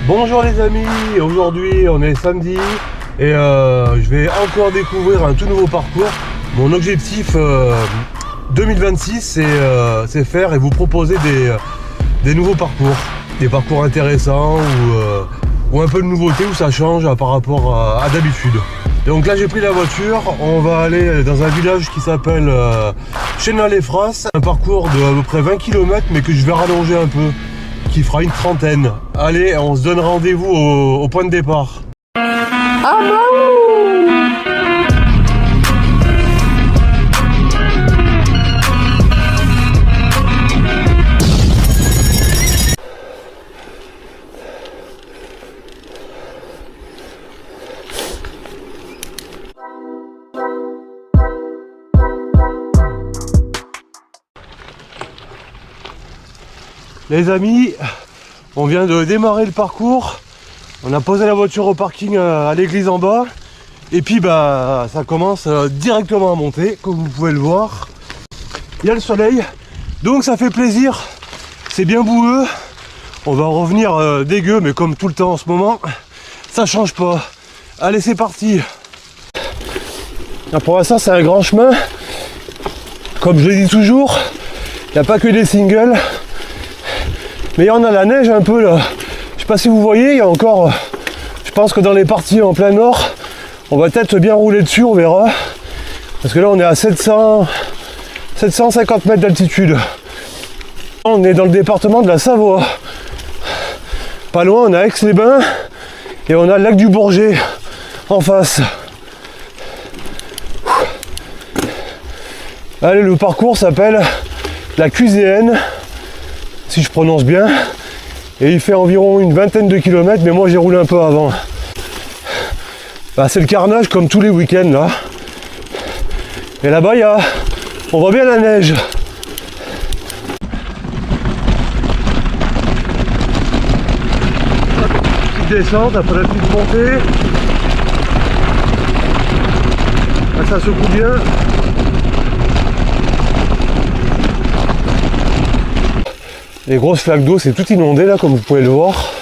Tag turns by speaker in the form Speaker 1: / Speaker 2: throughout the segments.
Speaker 1: Bonjour les amis, aujourd'hui on est samedi et je vais encore découvrir un tout nouveau parcours. Mon objectif 2026 c'est faire et vous proposer des nouveaux parcours. Des parcours intéressants ou un peu de nouveauté où ça change par rapport à d'habitude. Et donc là j'ai pris la voiture, on va aller dans un village qui s'appelle Chénal-les-Frasses, un parcours de à peu près 20 km mais que je vais rallonger un peu, qui fera une trentaine. Allez, on se donne rendez-vous au point de départ. Ah bon! Les amis, on vient de démarrer le parcours. On a posé la voiture au parking à l'église en bas. Et puis bah ça commence directement à monter, comme vous pouvez le voir. Il y a le soleil, donc ça fait plaisir. C'est bien boueux. On va revenir dégueu, mais comme tout le temps en ce moment, ça change pas. Allez, c'est parti. Pour l'instant, c'est un grand chemin. Comme je le dis toujours, il n'y a pas que des singles. Mais il y en a la neige un peu là. Je sais pas si vous voyez, il y a encore. Je pense que dans les parties en plein nord, on va peut-être bien rouler dessus, on verra. Parce que là on est à 750 mètres d'altitude. On est dans le département de la Savoie. Pas loin, on a Aix-les-Bains et on a le lac du Bourget en face. Allez, le parcours s'appelle la Cuséenne, si je prononce bien, et il fait environ une vingtaine de kilomètres, mais moi j'ai roulé un peu avant. Bah, c'est le carnage comme tous les week-ends là. Et là-bas on voit bien la neige. Petite descente après la petite montée. Là, ça secoue bien. Les grosses flaques d'eau, c'est tout inondé là, comme vous pouvez le voir.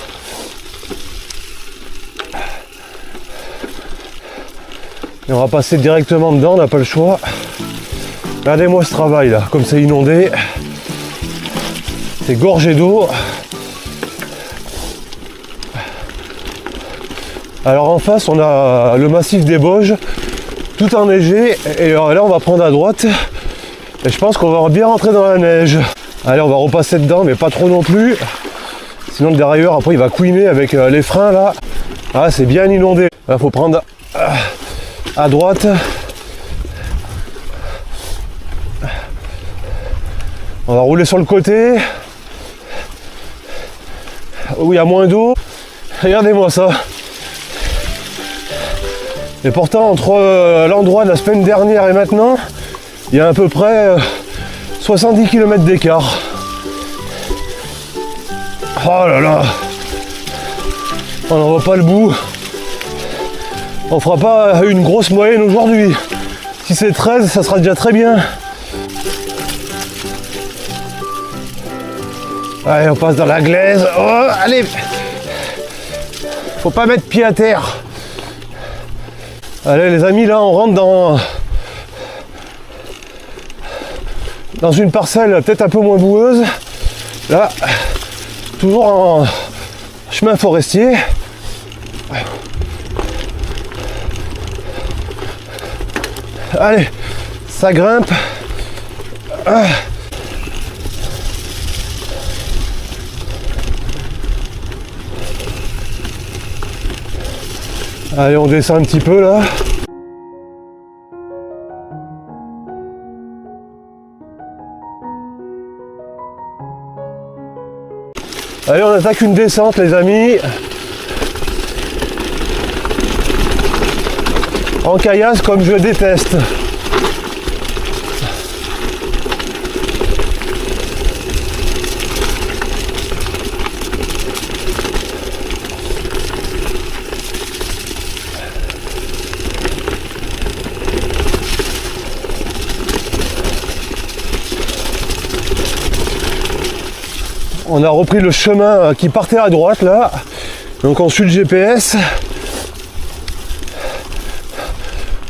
Speaker 1: Et on va passer directement dedans, on n'a pas le choix. Regardez-moi ce travail là, comme c'est inondé. C'est gorgé d'eau. Alors en face, on a le massif des Bauges, tout enneigé. Et là, on va prendre à droite. Et je pense qu'on va bien rentrer dans la neige. Allez, on va repasser dedans, mais pas trop non plus. Sinon le dérailleur, après, il va couiner avec les freins, là. Ah, c'est bien inondé. Là, faut prendre à droite. On va rouler sur le côté. Où il y a moins d'eau. Regardez-moi ça. Et pourtant, entre l'endroit de la semaine dernière et maintenant, il y a à peu près 70 km d'écart. Oh là là, on n'en voit pas le bout. On fera pas une grosse moyenne aujourd'hui. Si c'est 13, ça sera déjà très bien. Allez, on passe dans la glaise. Oh, allez, faut pas mettre pied à terre. Allez les amis, là on rentre dans une parcelle peut-être un peu moins boueuse. Là, toujours en chemin forestier. Allez, ça grimpe. Allez, on descend un petit peu là. Allez, on attaque une descente les amis. En caillasse comme je déteste. On a repris le chemin qui partait à droite là. Donc on suit le GPS.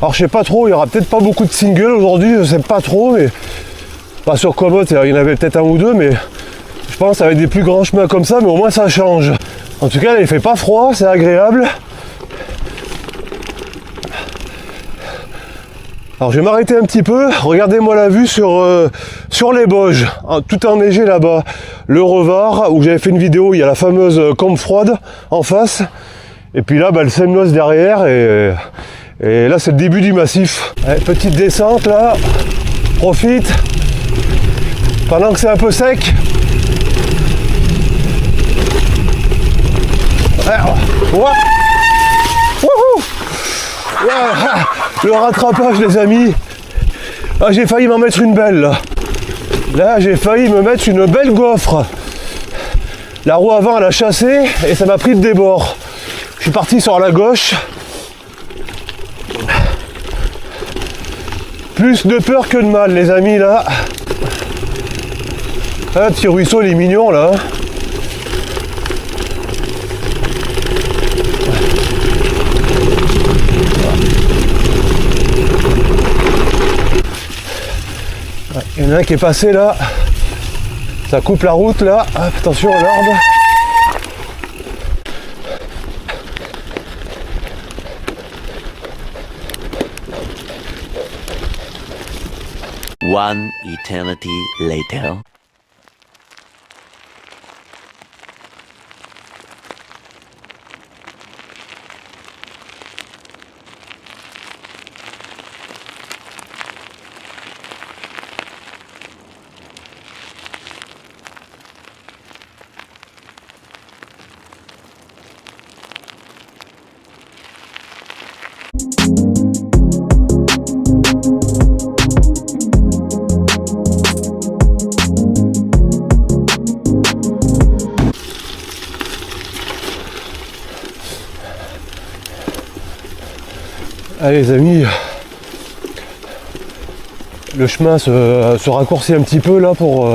Speaker 1: Alors je sais pas trop, il y aura peut-être pas beaucoup de singles aujourd'hui, je sais pas trop, mais pas sur Komoot, il y en avait peut-être un ou deux, mais je pense avec des plus grands chemins comme ça, mais au moins ça change. En tout cas là il fait pas froid, c'est agréable. Alors je vais m'arrêter un petit peu, regardez-moi la vue sur les Bauges, tout enneigé là-bas. Le Revard, où j'avais fait une vidéo, il y a la fameuse Combe Froide en face, et puis là le Semnoz derrière, et là c'est le début du massif. Allez, petite descente là, profite, pendant que c'est un peu sec. Ouais. Le rattrapage les amis. Ah, j'ai failli m'en mettre une belle là. Là j'ai failli me mettre une belle gaufre. La roue avant elle a chassé et ça m'a pris de débord. Je suis parti sur la gauche. Plus de peur que de mal les amis là. Ah, petit ruisseau il est mignon là. Il y en a un qui est passé là, ça coupe la route là, hop, attention à l'arbre.
Speaker 2: One eternity later.
Speaker 1: Allez les amis, le chemin se raccourcit un petit peu là pour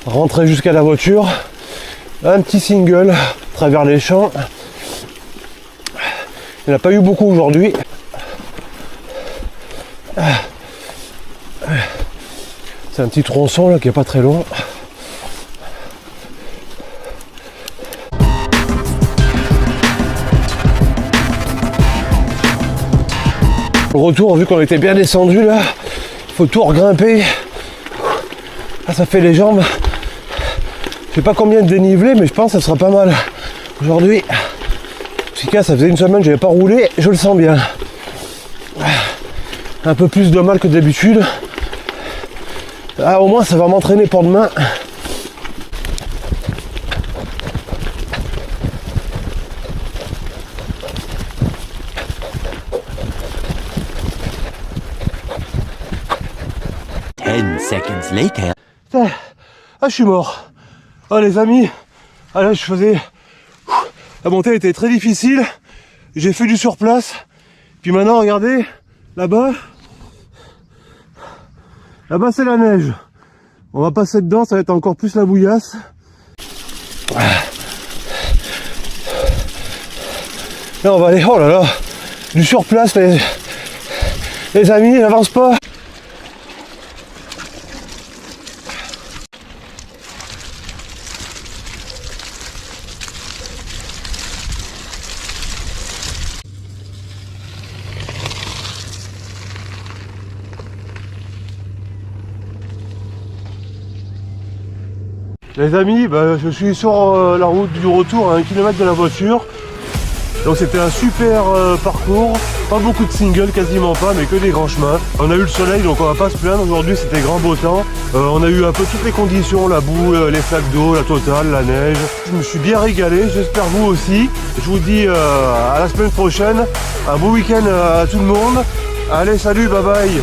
Speaker 1: rentrer jusqu'à la voiture. Un petit single à travers les champs. Il n'y en a pas eu beaucoup aujourd'hui. C'est un petit tronçon là qui est pas très long. Le retour, vu qu'on était bien descendu là, il faut tout regrimper. Ah, ça fait les jambes. Je sais pas combien de dénivelé, mais je pense que ça sera pas mal aujourd'hui. En tout cas, ça faisait une semaine que je n'avais pas roulé, je le sens bien. Un peu plus de mal que d'habitude. Ah, au moins ça va m'entraîner pour demain.
Speaker 2: Seconds later.
Speaker 1: Ah, je suis mort. Ah les amis, ah là je faisais... La montée était très difficile. J'ai fait du surplace. Puis maintenant regardez, là-bas. Là-bas c'est la neige. On va passer dedans, ça va être encore plus la bouillasse. Là on va aller, oh là là, du surplace les amis, n'avance pas. Les amis, je suis sur la route du retour à 1 km de la voiture. Donc c'était un super parcours, pas beaucoup de singles, quasiment pas, mais que des grands chemins. On a eu le soleil, donc on va pas se plaindre. Aujourd'hui c'était grand beau temps. On a eu un peu toutes les conditions, la boue, les flaques d'eau, la totale, la neige. Je me suis bien régalé, j'espère vous aussi. Je vous dis à la semaine prochaine, un beau week-end à tout le monde. Allez, salut, bye bye.